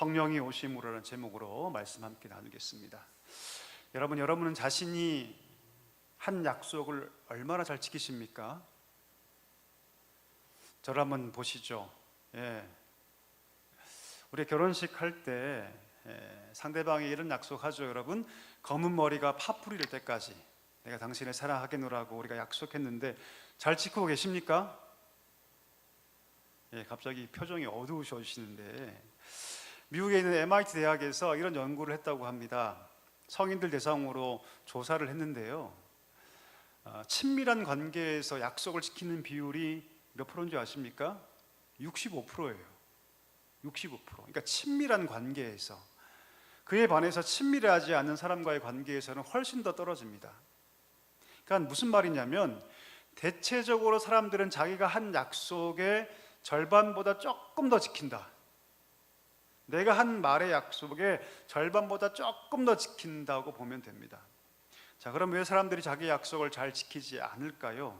성령이 오심으로라는 제목으로 말씀 함께 나누겠습니다. 여러분은 자신이 한 약속을 얼마나 잘 지키십니까? 저를 한번 보시죠. 우리 결혼식 할 때 상대방이 이런 약속하죠. 여러분, 검은 머리가 파풀이 될 때까지 내가 당신을 사랑하겠노라고 우리가 약속했는데 잘 지키고 계십니까? 갑자기 표정이 어두우셔지시는데, 미국에 있는 MIT 대학에서 이런 연구를 했다고 합니다. 성인들 대상으로 조사를 했는데요, 친밀한 관계에서 약속을 지키는 비율이 몇 프로인지 아십니까? 65%예요. 65%. 그러니까 친밀한 관계에서. 그에 반해서 친밀하지 않는 사람과의 관계에서는 훨씬 더 떨어집니다. 그러니까 무슨 말이냐면, 대체적으로 사람들은 자기가 한 약속의 절반보다 조금 더 지킨다. 내가 한 말의 약속의 절반보다 조금 더 지킨다고 보면 됩니다. 자, 그럼 왜 사람들이 자기 약속을 잘 지키지 않을까요?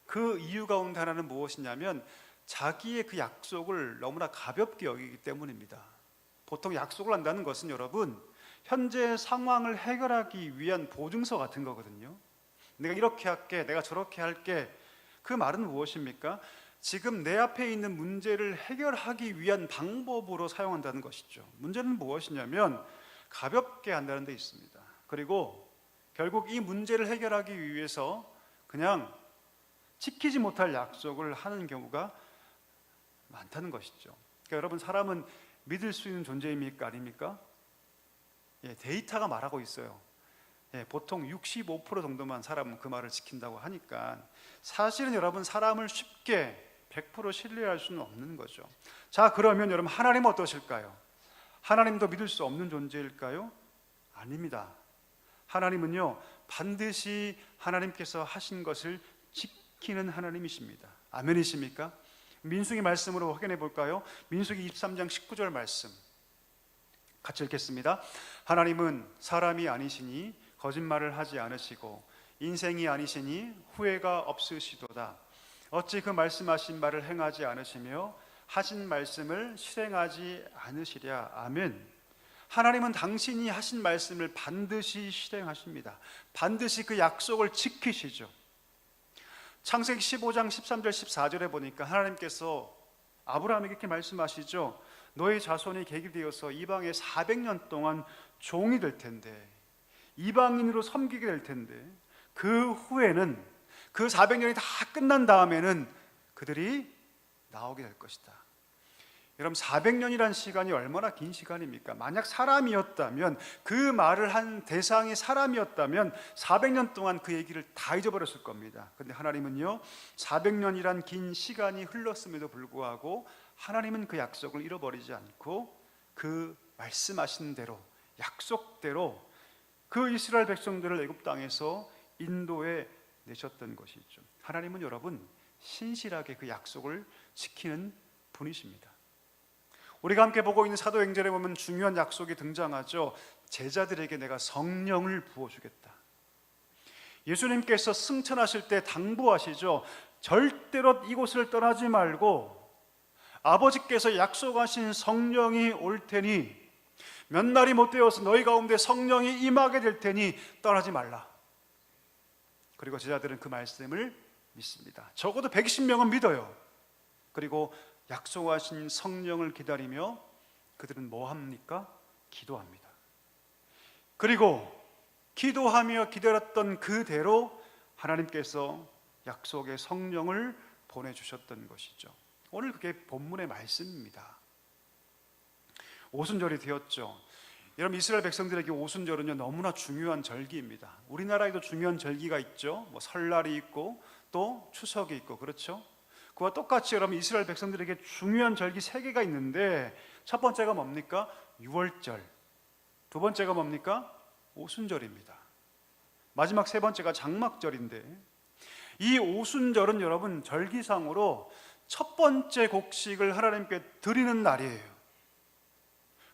그 이유 가운데 하나는 무엇이냐면, 자기의 그 약속을 너무나 가볍게 여기기 때문입니다. 보통 약속을 한다는 것은 여러분, 현재 상황을 해결하기 위한 보증서 같은 거거든요. 내가 이렇게 할게, 내가 저렇게 할게. 그 말은 무엇입니까? 지금 내 앞에 있는 문제를 해결하기 위한 방법으로 사용한다는 것이죠. 문제는 무엇이냐면 가볍게 한다는 데 있습니다. 그리고 결국 이 문제를 해결하기 위해서 그냥 지키지 못할 약속을 하는 경우가 많다는 것이죠. 그러니까 여러분, 사람은 믿을 수 있는 존재입니까? 아닙니까? 데이터가 말하고 있어요. 보통 65% 정도만 사람은 그 말을 지킨다고 하니까, 사실은 여러분, 사람을 쉽게 100% 신뢰할 수는 없는 거죠. 자, 그러면 여러분, 하나님 어떠실까요? 하나님도 믿을 수 없는 존재일까요? 아닙니다. 하나님은요, 반드시 하나님께서 하신 것을 지키는 하나님이십니다. 아멘이십니까? 민수기 말씀으로 확인해 볼까요? 민수기 23장 19절 말씀 같이 읽겠습니다. 하나님은 사람이 아니시니 거짓말을 하지 않으시고 인생이 아니시니 후회가 없으시도다. 어찌 그 말씀하신 말을 행하지 않으시며 하신 말씀을 실행하지 않으시랴. 아멘. 하나님은 당신이 하신 말씀을 반드시 실행하십니다. 반드시 그 약속을 지키시죠. 창세기 15장 13절 14절에 보니까 하나님께서 아브라함에게 이렇게 말씀하시죠. 너의 자손이 계기되어서 이방에 400년 동안 종이 될 텐데, 이방인으로 섬기게 될 텐데, 그 후에는, 그 400년이 다 끝난 다음에는 그들이 나오게 될 것이다. 여러분, 400년이란 시간이 얼마나 긴 시간입니까? 만약 사람이었다면, 그 말을 한 대상이 사람이었다면 400년 동안 그 얘기를 다 잊어버렸을 겁니다. 그런데 하나님은요, 400년이란 긴 시간이 흘렀음에도 불구하고 하나님은 그 약속을 잃어버리지 않고 그 말씀하신 대로, 약속대로 그 이스라엘 백성들을 애굽 땅에서 인도해 내셨던 것이죠. 하나님은 여러분, 신실하게 그 약속을 지키는 분이십니다. 우리가 함께 보고 있는 사도행전에 보면 중요한 약속이 등장하죠. 제자들에게 내가 성령을 부어주겠다. 예수님께서 승천하실 때 당부하시죠. 절대로 이곳을 떠나지 말고 아버지께서 약속하신 성령이 올 테니, 몇 날이 못 되어서 너희 가운데 성령이 임하게 될 테니 떠나지 말라. 그리고 제자들은 그 말씀을 믿습니다. 적어도 120명은 믿어요. 그리고 약속하신 성령을 기다리며 그들은 뭐 합니까? 기도합니다. 그리고 기도하며 기다렸던 그대로 하나님께서 약속의 성령을 보내주셨던 것이죠. 오늘 그게 본문의 말씀입니다. 오순절이 되었죠. 여러분, 이스라엘 백성들에게 오순절은요, 너무나 중요한 절기입니다. 우리나라에도 중요한 절기가 있죠. 설날이 있고 또 추석이 있고, 그렇죠? 그와 똑같이 여러분, 이스라엘 백성들에게 중요한 절기 3개가 있는데, 첫 번째가 뭡니까? 유월절. 두 번째가 뭡니까? 오순절입니다. 마지막 세 번째가 장막절인데, 이 오순절은 여러분, 절기상으로 첫 번째 곡식을 하나님께 드리는 날이에요.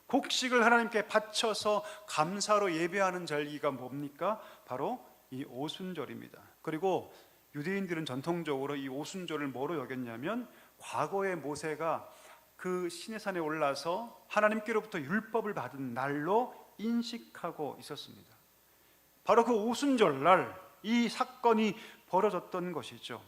곡식을 하나님께 바쳐서 감사로 예배하는 절기가 뭡니까? 바로 이 오순절입니다. 그리고 유대인들은 전통적으로 이 오순절을 뭐로 여겼냐면, 과거에 모세가 그 시내산에 올라서 하나님께로부터 율법을 받은 날로 인식하고 있었습니다. 바로 그 오순절날 이 사건이 벌어졌던 것이죠.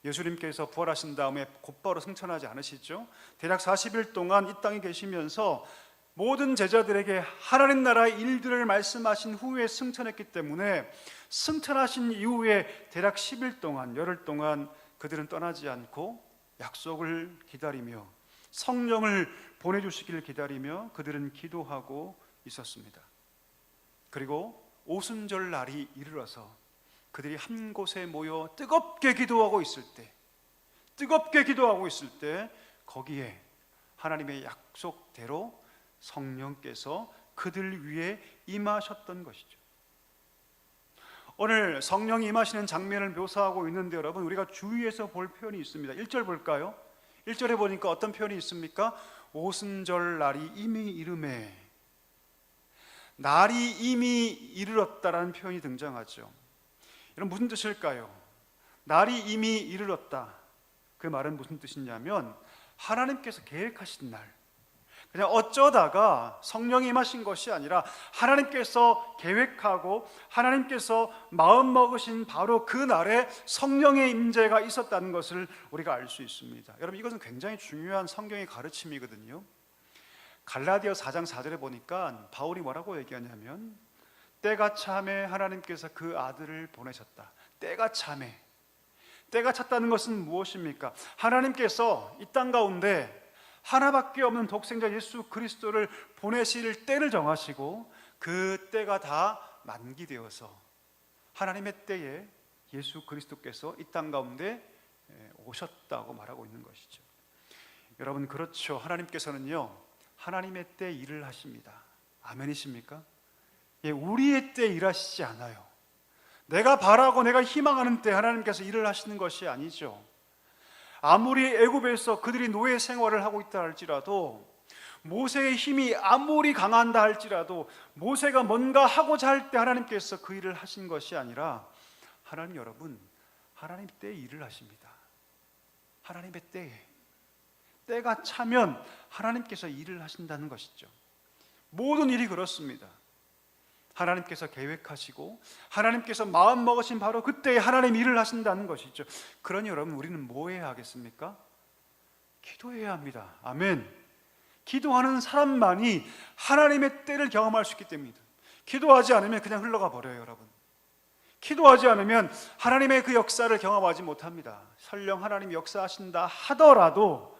예수님께서 부활하신 다음에 곧바로 승천하지 않으시죠. 대략 40일 동안 이 땅에 계시면서 모든 제자들에게 하나님 나라의 일들을 말씀하신 후에 승천했기 때문에 승천하신 이후에 대략 10일 동안, 열흘 동안 그들은 떠나지 않고 약속을 기다리며 성령을 보내주시기를 기다리며 그들은 기도하고 있었습니다. 그리고 오순절 날이 이르러서 그들이 한 곳에 모여 뜨겁게 기도하고 있을 때 거기에 하나님의 약속대로 성령께서 그들 위에 임하셨던 것이죠. 오늘 성령이 임하시는 장면을 묘사하고 있는데 여러분, 우리가 주위에서 볼 표현이 있습니다. 1절 볼까요? 1절에 보니까 어떤 표현이 있습니까? 오순절 날이 이미 이르매, 날이 이미 이르렀다라는 표현이 등장하죠. 여러분, 무슨 뜻일까요? 날이 이미 이르렀다, 그 말은 무슨 뜻이냐면 하나님께서 계획하신 날, 그냥 어쩌다가 성령이 임하신 것이 아니라 하나님께서 계획하고 하나님께서 마음먹으신 바로 그 날에 성령의 임재가 있었다는 것을 우리가 알 수 있습니다. 여러분, 이것은 굉장히 중요한 성경의 가르침이거든요. 갈라디아 4장 4절에 보니까 바울이 뭐라고 얘기하냐면 때가 참에 하나님께서 그 아들을 보내셨다. 때가 참에, 때가 찼다는 것은 무엇입니까? 하나님께서 이 땅 가운데 하나밖에 없는 독생자 예수 그리스도를 보내실 때를 정하시고 그 때가 다 만기되어서 하나님의 때에 예수 그리스도께서 이 땅 가운데 오셨다고 말하고 있는 것이죠. 여러분, 그렇죠. 하나님께서는요, 하나님의 때 일을 하십니다. 아멘이십니까? 우리의 때 일하시지 않아요. 내가 바라고 내가 희망하는 때 하나님께서 일을 하시는 것이 아니죠. 아무리 애굽에서 그들이 노예 생활을 하고 있다 할지라도, 모세의 힘이 아무리 강한다 할지라도, 모세가 뭔가 하고자 할 때 하나님께서 그 일을 하신 것이 아니라 하나님, 여러분, 하나님 때에 일을 하십니다. 하나님의 때에, 때가 차면 하나님께서 일을 하신다는 것이죠. 모든 일이 그렇습니다. 하나님께서 계획하시고 하나님께서 마음먹으신 바로 그때에 하나님 일을 하신다는 것이죠. 그러니 여러분, 우리는 뭐 해야 하겠습니까? 기도해야 합니다. 아멘. 기도하는 사람만이 하나님의 때를 경험할 수 있기 때문입니다. 기도하지 않으면 그냥 흘러가 버려요. 여러분, 기도하지 않으면 하나님의 그 역사를 경험하지 못합니다. 설령 하나님이 역사하신다 하더라도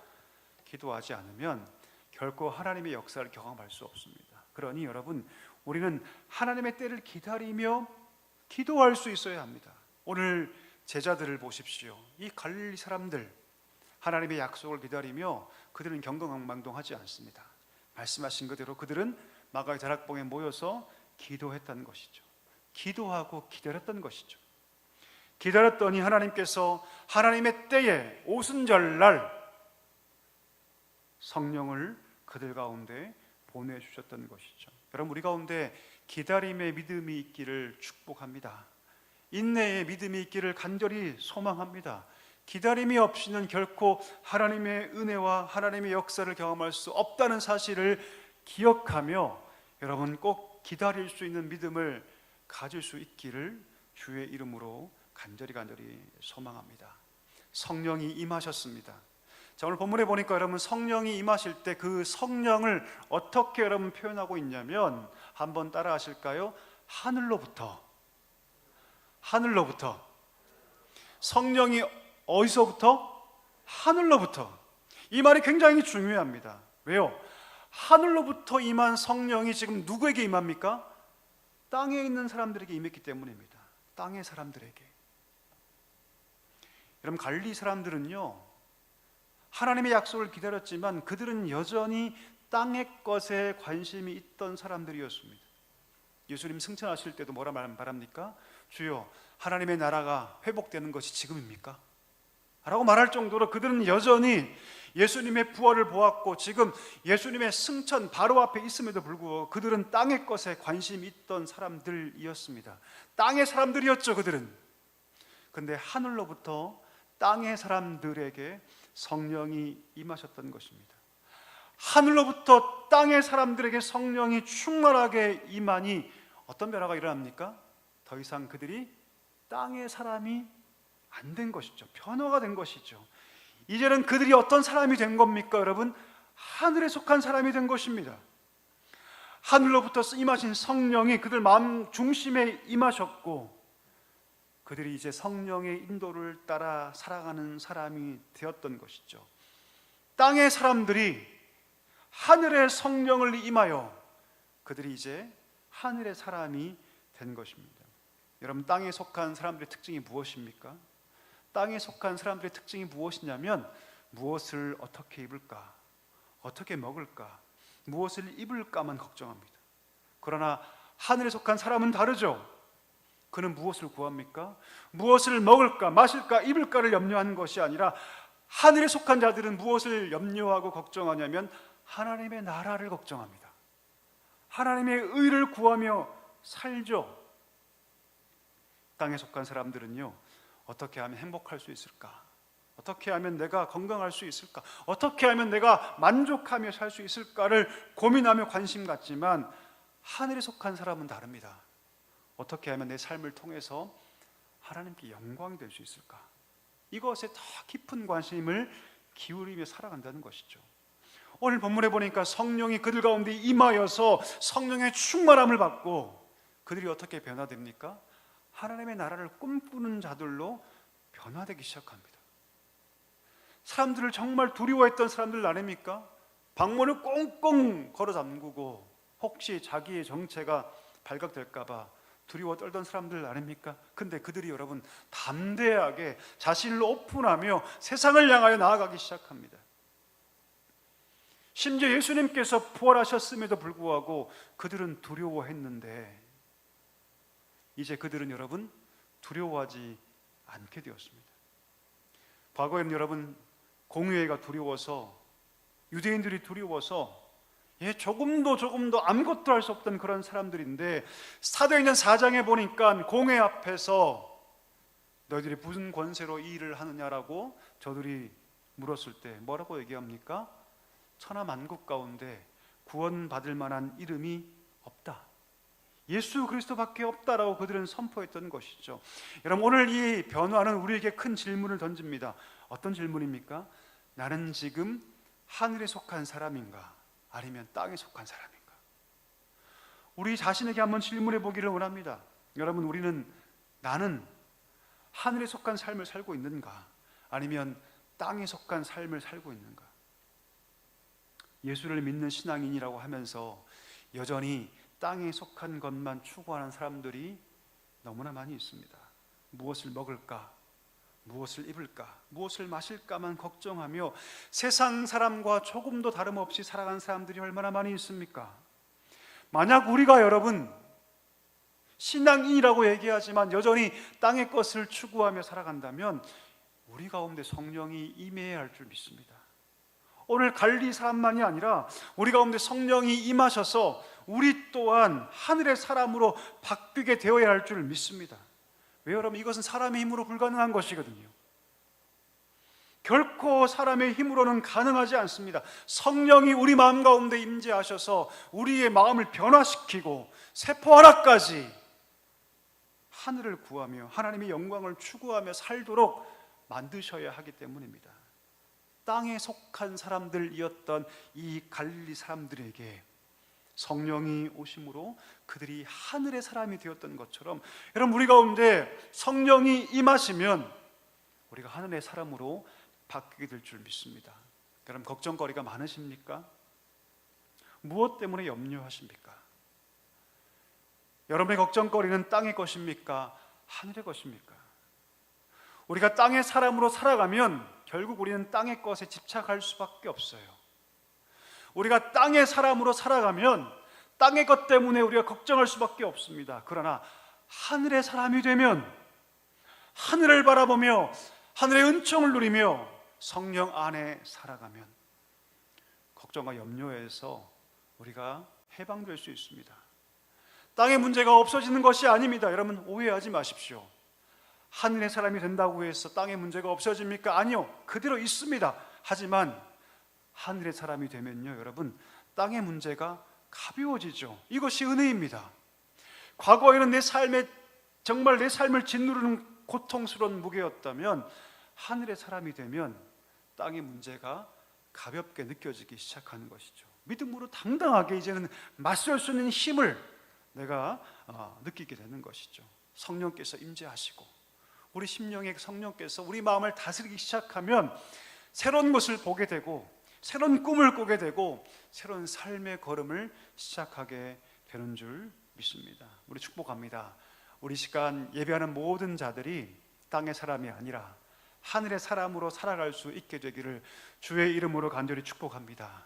기도하지 않으면 결코 하나님의 역사를 경험할 수 없습니다. 그러니 여러분, 우리는 하나님의 때를 기다리며 기도할 수 있어야 합니다. 오늘 제자들을 보십시오. 이 갈릴리 사람들, 하나님의 약속을 기다리며 그들은 경거망동하지 않습니다. 말씀하신 그대로 그들은 마가의 다락방에 모여서 기도했다는 것이죠. 기도하고 기다렸던 것이죠. 기다렸더니 하나님께서 하나님의 때에 오순절날 성령을 그들 가운데 보내주셨던 것이죠. 여러분, 우리 가운데 기다림의 믿음이 있기를 축복합니다. 인내의 믿음이 있기를 간절히 소망합니다. 기다림이 없이는 결코 하나님의 은혜와 하나님의 역사를 경험할 수 없다는 사실을 기억하며 여러분, 꼭 기다릴 수 있는 믿음을 가질 수 있기를 주의 이름으로 간절히 소망합니다. 성령이 임하셨습니다. 자, 오늘 본문에 보니까 여러분, 성령이 임하실 때 그 성령을 어떻게 여러분 표현하고 있냐면, 한번 따라 하실까요? 하늘로부터. 성령이 어디서부터? 하늘로부터. 이 말이 굉장히 중요합니다. 왜요? 하늘로부터 임한 성령이 지금 누구에게 임합니까? 땅에 있는 사람들에게 임했기 때문입니다. 땅의 사람들에게. 여러분, 갈릴리 사람들은요, 하나님의 약속을 기다렸지만 그들은 여전히 땅의 것에 관심이 있던 사람들이었습니다. 예수님 승천하실 때도 뭐라 말합니까? 주여, 하나님의 나라가 회복되는 것이 지금입니까? 라고 말할 정도로 그들은 여전히 예수님의 부활을 보았고 지금 예수님의 승천 바로 앞에 있음에도 불구하고 그들은 땅의 것에 관심이 있던 사람들이었습니다. 땅의 사람들이었죠, 그들은. 그런데 하늘로부터 땅의 사람들에게 성령이 임하셨던 것입니다. 하늘로부터 땅의 사람들에게 성령이 충만하게 임하니 어떤 변화가 일어납니까? 더 이상 그들이 땅의 사람이 안 된 것이죠. 변화가 된 것이죠. 이제는 그들이 어떤 사람이 된 겁니까, 여러분? 하늘에 속한 사람이 된 것입니다. 하늘로부터 임하신 성령이 그들 마음 중심에 임하셨고, 그들이 이제 성령의 인도를 따라 살아가는 사람이 되었던 것이죠. 땅의 사람들이 하늘의 성령을 임하여 그들이 이제 하늘의 사람이 된 것입니다. 여러분, 땅에 속한 사람들의 특징이 무엇입니까? 땅에 속한 사람들의 특징이 무엇이냐면, 무엇을 어떻게 입을까, 어떻게 먹을까, 무엇을 입을까만 걱정합니다. 그러나 하늘에 속한 사람은 다르죠. 그는 무엇을 구합니까? 무엇을 먹을까, 마실까, 입을까를 염려하는 것이 아니라, 하늘에 속한 자들은 무엇을 염려하고 걱정하냐면 하나님의 나라를 걱정합니다. 하나님의 의를 구하며 살죠. 땅에 속한 사람들은요, 어떻게 하면 행복할 수 있을까? 어떻게 하면 내가 건강할 수 있을까? 어떻게 하면 내가 만족하며 살 수 있을까를 고민하며 관심 갖지만, 하늘에 속한 사람은 다릅니다. 어떻게 하면 내 삶을 통해서 하나님께 영광이 될 수 있을까? 이것에 더 깊은 관심을 기울이며 살아간다는 것이죠. 오늘 본문에 보니까 성령이 그들 가운데 임하여서 성령의 충만함을 받고 그들이 어떻게 변화됩니까? 하나님의 나라를 꿈꾸는 자들로 변화되기 시작합니다. 사람들을 정말 두려워했던 사람들 아닙니까? 방문을 꽁꽁 걸어 잠그고 혹시 자기의 정체가 발각될까 봐 두려워 떨던 사람들 아닙니까? 근데 그들이 여러분 담대하게 자신을 오픈하며 세상을 향하여 나아가기 시작합니다. 심지어 예수님께서 부활하셨음에도 불구하고 그들은 두려워했는데, 이제 그들은 여러분 두려워하지 않게 되었습니다. 과거에는 여러분 공회가 두려워서, 유대인들이 두려워서 조금도 아무것도 할 수 없던 그런 사람들인데, 사도행전 4장에 보니까 공회 앞에서 너희들이 무슨 권세로 이 일을 하느냐라고 저들이 물었을 때 뭐라고 얘기합니까? 천하 만국 가운데 구원받을 만한 이름이 없다, 예수 그리스도밖에 없다라고 그들은 선포했던 것이죠. 여러분, 오늘 이 변화는 우리에게 큰 질문을 던집니다. 어떤 질문입니까? 나는 지금 하늘에 속한 사람인가, 아니면 땅에 속한 사람인가? 우리 자신에게 한번 질문해 보기를 원합니다. 여러분, 나는 하늘에 속한 삶을 살고 있는가, 아니면 땅에 속한 삶을 살고 있는가? 예수를 믿는 신앙인이라고 하면서 여전히 땅에 속한 것만 추구하는 사람들이 너무나 많이 있습니다. 무엇을 먹을까, 무엇을 입을까, 무엇을 마실까만 걱정하며 세상 사람과 조금도 다름없이 살아가는 사람들이 얼마나 많이 있습니까? 만약 우리가 여러분 신앙인이라고 얘기하지만 여전히 땅의 것을 추구하며 살아간다면 우리 가운데 성령이 임해야 할 줄 믿습니다. 오늘 갈릴리 사람만이 아니라 우리 가운데 성령이 임하셔서 우리 또한 하늘의 사람으로 바뀌게 되어야 할 줄 믿습니다. 왜 여러분? 이것은 사람의 힘으로 불가능한 것이거든요. 결코 사람의 힘으로는 가능하지 않습니다. 성령이 우리 마음 가운데 임재하셔서 우리의 마음을 변화시키고 세포 하나까지 하늘을 구하며 하나님의 영광을 추구하며 살도록 만드셔야 하기 때문입니다. 땅에 속한 사람들이었던 이 갈릴리 사람들에게 성령이 오심으로 그들이 하늘의 사람이 되었던 것처럼, 여러분, 우리 가운데 성령이 임하시면 우리가 하늘의 사람으로 바뀌게 될 줄 믿습니다. 여러분, 걱정거리가 많으십니까? 무엇 때문에 염려하십니까? 여러분의 걱정거리는 땅의 것입니까? 하늘의 것입니까? 우리가 땅의 사람으로 살아가면 결국 우리는 땅의 것에 집착할 수밖에 없어요. 우리가 땅의 사람으로 살아가면 땅의 것 때문에 우리가 걱정할 수밖에 없습니다. 그러나 하늘의 사람이 되면, 하늘을 바라보며 하늘의 은총을 누리며 성령 안에 살아가면 걱정과 염려에서 우리가 해방될 수 있습니다. 땅의 문제가 없어지는 것이 아닙니다. 여러분, 오해하지 마십시오. 하늘의 사람이 된다고 해서 땅의 문제가 없어집니까? 아니요, 그대로 있습니다. 하지만 하늘의 사람이 되면요, 여러분, 땅의 문제가 가벼워지죠. 이것이 은혜입니다. 과거에는 정말 내 삶을 짓누르는 고통스러운 무게였다면 하늘의 사람이 되면 땅의 문제가 가볍게 느껴지기 시작하는 것이죠. 믿음으로 당당하게 이제는 맞설 수 있는 힘을 내가 느끼게 되는 것이죠. 성령께서 임재하시고 우리 심령에 성령께서 우리 마음을 다스리기 시작하면 새로운 것을 보게 되고 새로운 꿈을 꾸게 되고 새로운 삶의 걸음을 시작하게 되는 줄 믿습니다. 우리 축복합니다. 우리 시간 예배하는 모든 자들이 땅의 사람이 아니라 하늘의 사람으로 살아갈 수 있게 되기를 주의 이름으로 간절히 축복합니다.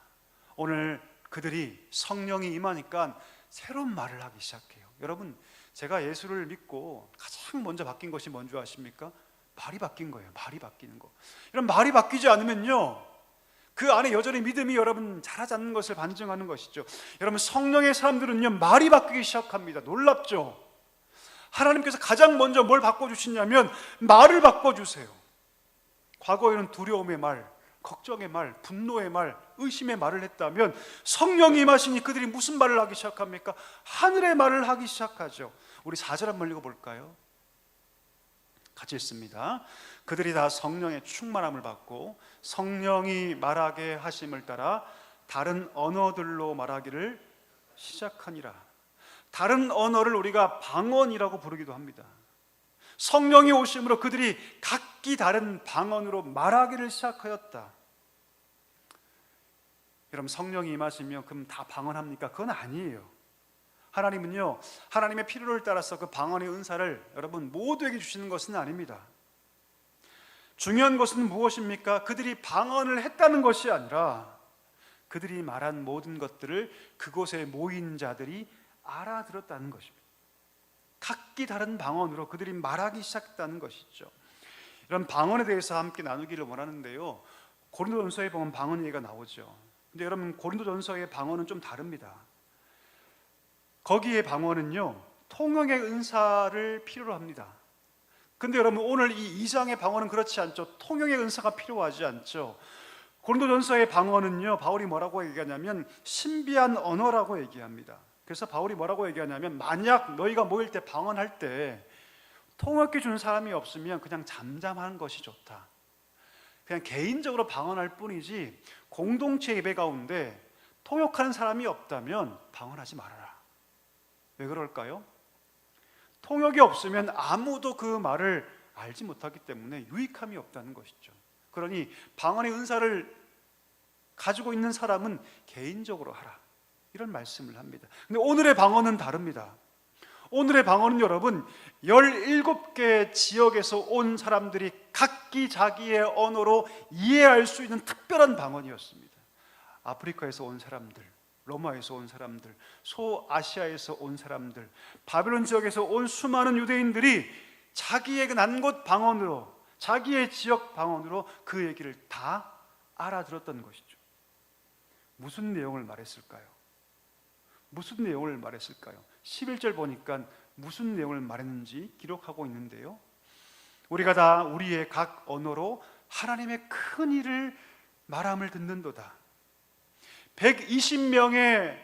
오늘 그들이 성령이 임하니까 새로운 말을 하기 시작해요. 여러분, 제가 예수를 믿고 가장 먼저 바뀐 것이 뭔지 아십니까? 말이 바뀐 거예요. 말이 바뀌는 거. 이런 말이 바뀌지 않으면요, 그 안에 여전히 믿음이 여러분 자라지 않는 것을 반증하는 것이죠. 여러분, 성령의 사람들은요, 말이 바뀌기 시작합니다. 놀랍죠? 하나님께서 가장 먼저 뭘 바꿔주시냐면 말을 바꿔주세요. 과거에는 두려움의 말, 걱정의 말, 분노의 말, 의심의 말을 했다면 성령이 임하시니 그들이 무슨 말을 하기 시작합니까? 하늘의 말을 하기 시작하죠. 우리 4절 한번 읽어볼까요? 같이 읽습니다. 그들이 다 성령의 충만함을 받고 성령이 말하게 하심을 따라 다른 언어들로 말하기를 시작하니라. 다른 언어를 우리가 방언이라고 부르기도 합니다. 성령이 오심으로 그들이 각기 다른 방언으로 말하기를 시작하였다. 여러분, 성령이 임하시면 그럼 다 방언합니까? 그건 아니에요. 하나님은요, 하나님의 필요를 따라서 그 방언의 은사를 여러분 모두에게 주시는 것은 아닙니다. 중요한 것은 무엇입니까? 그들이 방언을 했다는 것이 아니라 그들이 말한 모든 것들을 그곳에 모인 자들이 알아들었다는 것입니다. 각기 다른 방언으로 그들이 말하기 시작했다는 것이죠. 이런 방언에 대해서 함께 나누기를 원하는데요, 고린도전서에 보면 방언 얘기가 나오죠. 근데 여러분, 고린도전서의 방언은 좀 다릅니다. 거기에 방언은요, 통역의 은사를 필요로 합니다. 근데 여러분, 오늘 이 2장의 방언은 그렇지 않죠. 통역의 은사가 필요하지 않죠. 고린도전서의 방언은요, 바울이 뭐라고 얘기하냐면 신비한 언어라고 얘기합니다. 그래서 바울이 뭐라고 얘기하냐면 만약 너희가 모일 때 방언할 때 통역해 주는 사람이 없으면 그냥 잠잠한 것이 좋다. 그냥 개인적으로 방언할 뿐이지 공동체 예배 가운데 통역하는 사람이 없다면 방언하지 말아라. 왜 그럴까요? 통역이 없으면 아무도 그 말을 알지 못하기 때문에 유익함이 없다는 것이죠. 그러니 방언의 은사를 가지고 있는 사람은 개인적으로 하라, 이런 말씀을 합니다. 근데 오늘의 방언은 다릅니다. 오늘의 방언은 여러분 17개 지역에서 온 사람들이 각기 자기의 언어로 이해할 수 있는 특별한 방언이었습니다. 아프리카에서 온 사람들, 로마에서 온 사람들, 소아시아에서 온 사람들, 바벨론 지역에서 온 수많은 유대인들이 자기의 난곳 방언으로, 자기의 지역 방언으로 그 얘기를 다 알아들었던 것이죠. 무슨 내용을 말했을까요? 무슨 내용을 말했을까요? 11절 보니까 무슨 내용을 말했는지 기록하고 있는데요, 우리가 다 우리의 각 언어로 하나님의 큰 일을 말함을 듣는도다. 120명의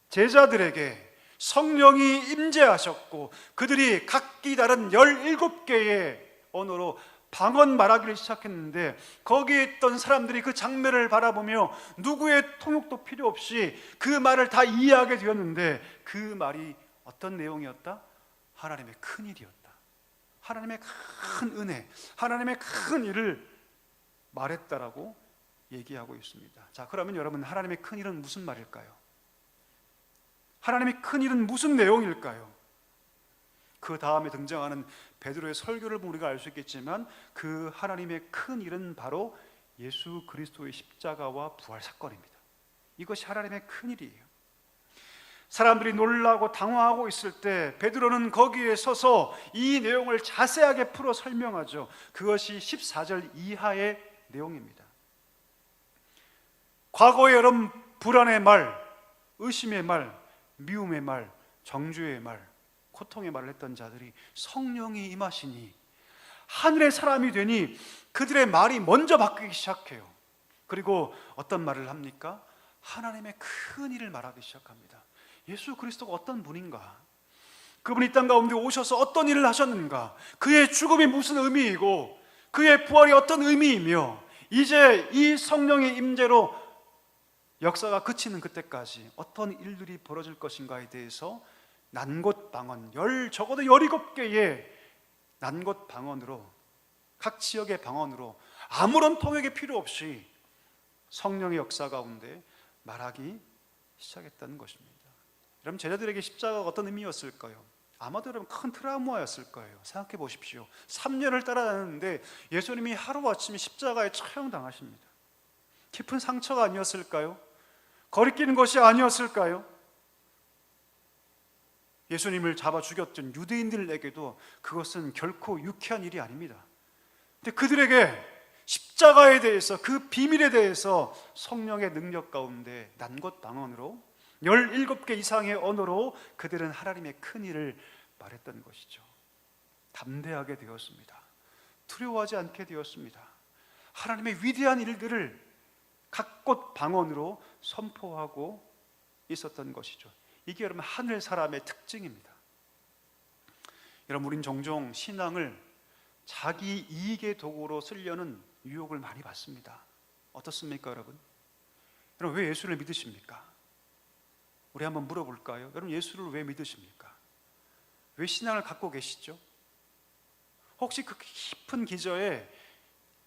제자들에게 성령이 임재하셨고 그들이 각기 다른 17개의 언어로 방언 말하기를 시작했는데 거기에 있던 사람들이 그 장면을 바라보며 누구의 통역도 필요 없이 그 말을 다 이해하게 되었는데 그 말이 어떤 내용이었다? 하나님의 큰 일이었다. 하나님의 큰 은혜, 하나님의 큰 일을 말했다라고 얘기하고 있습니다. 자, 그러면 여러분, 하나님의 큰 일은 무슨 말일까요? 하나님의 큰 일은 무슨 내용일까요? 그 다음에 등장하는 베드로의 설교를 보면 우리가 알 수 있겠지만 그 하나님의 큰 일은 바로 예수 그리스도의 십자가와 부활 사건입니다. 이것이 하나님의 큰 일이에요. 사람들이 놀라고 당황하고 있을 때 베드로는 거기에 서서 이 내용을 자세하게 풀어 설명하죠. 그것이 14절 이하의 내용입니다. 과거의 여러분 불안의 말, 의심의 말, 미움의 말, 정죄의 말, 고통의 말을 했던 자들이 성령이 임하시니 하늘의 사람이 되니 그들의 말이 먼저 바뀌기 시작해요. 그리고 어떤 말을 합니까? 하나님의 큰 일을 말하기 시작합니다. 예수 그리스도가 어떤 분인가? 그분이 이 땅 가운데 오셔서 어떤 일을 하셨는가? 그의 죽음이 무슨 의미이고 그의 부활이 어떤 의미이며 이제 이 성령의 임재로 역사가 그치는 그때까지 어떤 일들이 벌어질 것인가에 대해서 난곳 방언, 적어도 17개의 난곳 방언으로, 각 지역의 방언으로 아무런 통역이 필요 없이 성령의 역사 가운데 말하기 시작했다는 것입니다. 여러분, 제자들에게 십자가가 어떤 의미였을까요? 아마도 여러분 큰 트라우마였을 거예요. 생각해 보십시오. 3년을 따라다녔는데 예수님이 하루아침에 십자가에 처형당하십니다. 깊은 상처가 아니었을까요? 거리끼는 것이 아니었을까요? 예수님을 잡아 죽였던 유대인들에게도 그것은 결코 유쾌한 일이 아닙니다. 근데 그들에게 십자가에 대해서, 그 비밀에 대해서 성령의 능력 가운데 난곳 방언으로 17개 이상의 언어로 그들은 하나님의 큰 일을 말했던 것이죠. 담대하게 되었습니다. 두려워하지 않게 되었습니다. 하나님의 위대한 일들을 각곳 방언으로 선포하고 있었던 것이죠. 이게 여러분 하늘 사람의 특징입니다. 여러분, 우린 종종 신앙을 자기 이익의 도구로 쓰려는 유혹을 많이 받습니다. 어떻습니까, 여러분? 여러분, 왜 예수를 믿으십니까? 우리 한번 물어볼까요? 여러분, 예수를 왜 믿으십니까? 왜 신앙을 갖고 계시죠? 혹시 그 깊은 기저에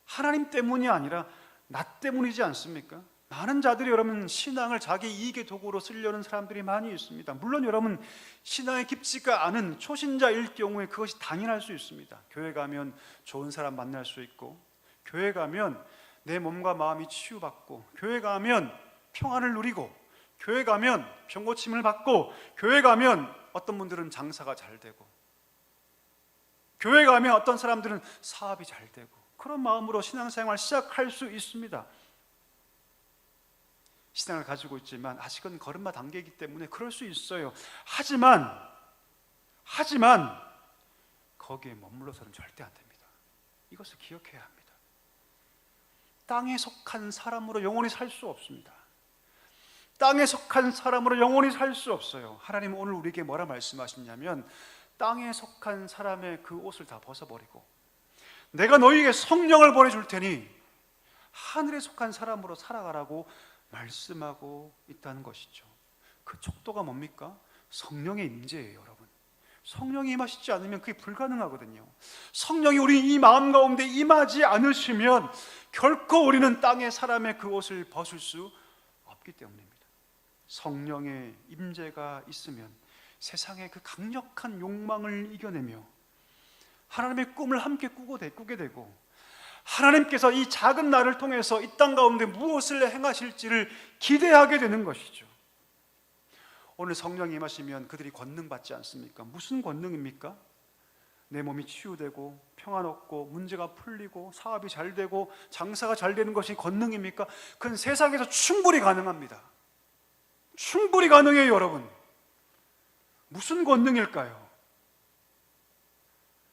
하나님 때문이 아니라 나 때문이지 않습니까? 많은 자들이 여러분 신앙을 자기 이익의 도구로 쓰려는 사람들이 많이 있습니다. 물론 여러분 신앙에 깊지가 않은 초신자일 경우에 그것이 당연할 수 있습니다. 교회 가면 좋은 사람 만날 수 있고, 교회 가면 내 몸과 마음이 치유받고, 교회 가면 평안을 누리고, 교회 가면 병고침을 받고, 교회 가면 어떤 분들은 장사가 잘 되고, 교회 가면 어떤 사람들은 사업이 잘 되고, 그런 마음으로 신앙생활 시작할 수 있습니다. 신앙을 가지고 있지만 아직은 걸음마 단계이기 때문에 그럴 수 있어요. 하지만 거기에 머물러서는 절대 안 됩니다. 이것을 기억해야 합니다. 땅에 속한 사람으로 영원히 살 수 없습니다. 땅에 속한 사람으로 영원히 살 수 없어요. 하나님은 오늘 우리에게 뭐라 말씀하시냐면, 땅에 속한 사람의 그 옷을 다 벗어버리고 내가 너희에게 성령을 보내줄 테니 하늘에 속한 사람으로 살아가라고 말씀하고 있다는 것이죠. 그 척도가 뭡니까? 성령의 임재예요, 여러분. 성령이 임하시지 않으면 그게 불가능하거든요. 성령이 우리 이 마음 가운데 임하지 않으시면 결코 우리는 땅의 사람의 그 옷을 벗을 수 없기 때문입니다. 성령의 임재가 있으면 세상의 그 강력한 욕망을 이겨내며 하나님의 꿈을 함께 꾸게 되고, 하나님께서 이 작은 나를 통해서 이 땅 가운데 무엇을 행하실지를 기대하게 되는 것이죠. 오늘 성령이 임하시면 그들이 권능 받지 않습니까? 무슨 권능입니까? 내 몸이 치유되고 평안 얻고 문제가 풀리고 사업이 잘 되고 장사가 잘 되는 것이 권능입니까? 그건 세상에서 충분히 가능합니다. 충분히 가능해요, 여러분. 무슨 권능일까요?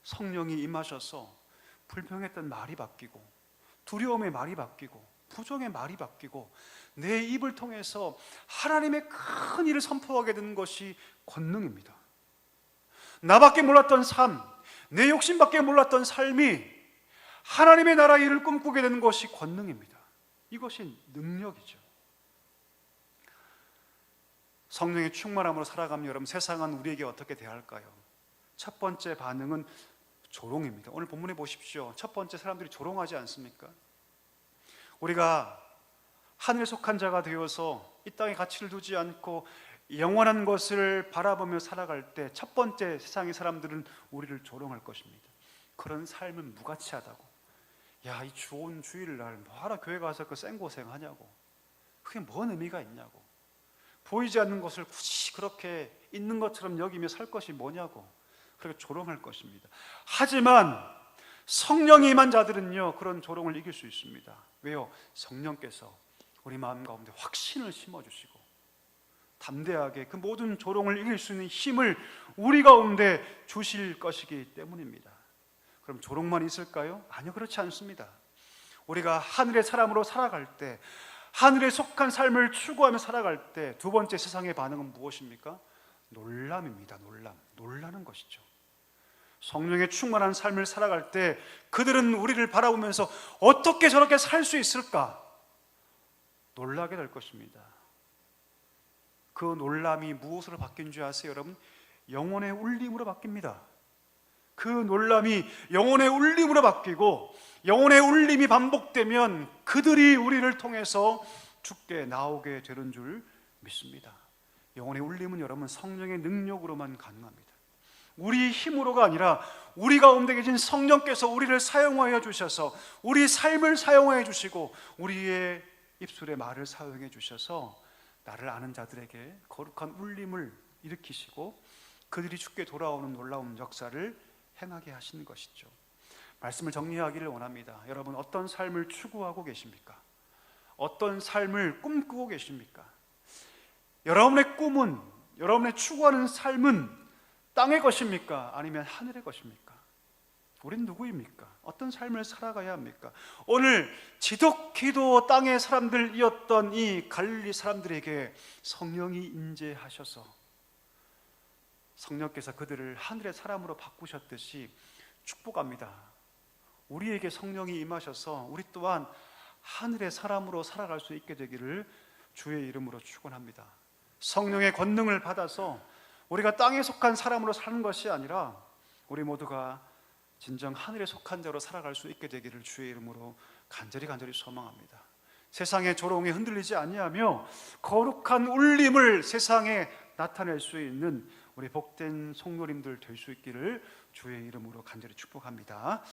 성령이 임하셔서 불평했던 말이 바뀌고, 두려움의 말이 바뀌고, 부정의 말이 바뀌고, 내 입을 통해서 하나님의 큰 일을 선포하게 되는 것이 권능입니다. 나밖에 몰랐던 삶, 내 욕심밖에 몰랐던 삶이 하나님의 나라 일을 꿈꾸게 되는 것이 권능입니다. 이것이 능력이죠. 성령의 충만함으로 살아가면 여러분 세상은 우리에게 어떻게 대할까요? 첫 번째 반응은 조롱입니다. 오늘 본문에 보십시오. 첫 번째, 사람들이 조롱하지 않습니까? 우리가 하늘에 속한 자가 되어서 이 땅에 가치를 두지 않고 영원한 것을 바라보며 살아갈 때 첫 번째 세상의 사람들은 우리를 조롱할 것입니다. 그런 삶은 무가치하다고. 야, 이 좋은 주일날 뭐하러 교회 가서 그 생고생 하냐고. 그게 뭔 의미가 있냐고. 보이지 않는 것을 굳이 그렇게 있는 것처럼 여기며 살 것이 뭐냐고. 그렇게 조롱할 것입니다. 하지만 성령이 임한 자들은요, 그런 조롱을 이길 수 있습니다. 왜요? 성령께서 우리 마음 가운데 확신을 심어주시고 담대하게 그 모든 조롱을 이길 수 있는 힘을 우리 가운데 주실 것이기 때문입니다. 그럼 조롱만 있을까요? 아니요, 그렇지 않습니다. 우리가 하늘의 사람으로 살아갈 때, 하늘에 속한 삶을 추구하며 살아갈 때 두 번째 세상의 반응은 무엇입니까? 놀람입니다. 놀라는 것이죠. 성령의 충만한 삶을 살아갈 때 그들은 우리를 바라보면서 어떻게 저렇게 살 수 있을까? 놀라게 될 것입니다. 그 놀람이 무엇으로 바뀐 줄 아세요, 여러분? 영혼의 울림으로 바뀝니다. 그 놀람이 영혼의 울림으로 바뀌고, 영혼의 울림이 반복되면 그들이 우리를 통해서 주께 나오게 되는 줄 믿습니다. 영혼의 울림은 여러분 성령의 능력으로만 가능합니다. 우리 힘으로가 아니라 우리 가운데 계신 성령께서 우리를 사용하여 주셔서, 우리 삶을 사용하여 주시고, 우리의 입술의 말을 사용해 주셔서 나를 아는 자들에게 거룩한 울림을 일으키시고 그들이 주께 돌아오는 놀라운 역사를 행하게 하시는 것이죠. 말씀을 정리하기를 원합니다. 여러분, 어떤 삶을 추구하고 계십니까? 어떤 삶을 꿈꾸고 계십니까? 여러분의 꿈은, 여러분의 추구하는 삶은 땅의 것입니까? 아니면 하늘의 것입니까? 우린 누구입니까? 어떤 삶을 살아가야 합니까? 오늘 지독히도 땅의 사람들이었던 이 갈릴리 사람들에게 성령이 임재하셔서 성령께서 그들을 하늘의 사람으로 바꾸셨듯이 축복합니다. 우리에게 성령이 임하셔서 우리 또한 하늘의 사람으로 살아갈 수 있게 되기를 주의 이름으로 축원합니다. 성령의 권능을 받아서 우리가 땅에 속한 사람으로 사는 것이 아니라 우리 모두가 진정 하늘에 속한 자로 살아갈 수 있게 되기를 주의 이름으로 간절히 소망합니다. 세상의 조롱에 흔들리지 아니하며 거룩한 울림을 세상에 나타낼 수 있는 우리 복된 성도님들 될 수 있기를 주의 이름으로 간절히 축복합니다.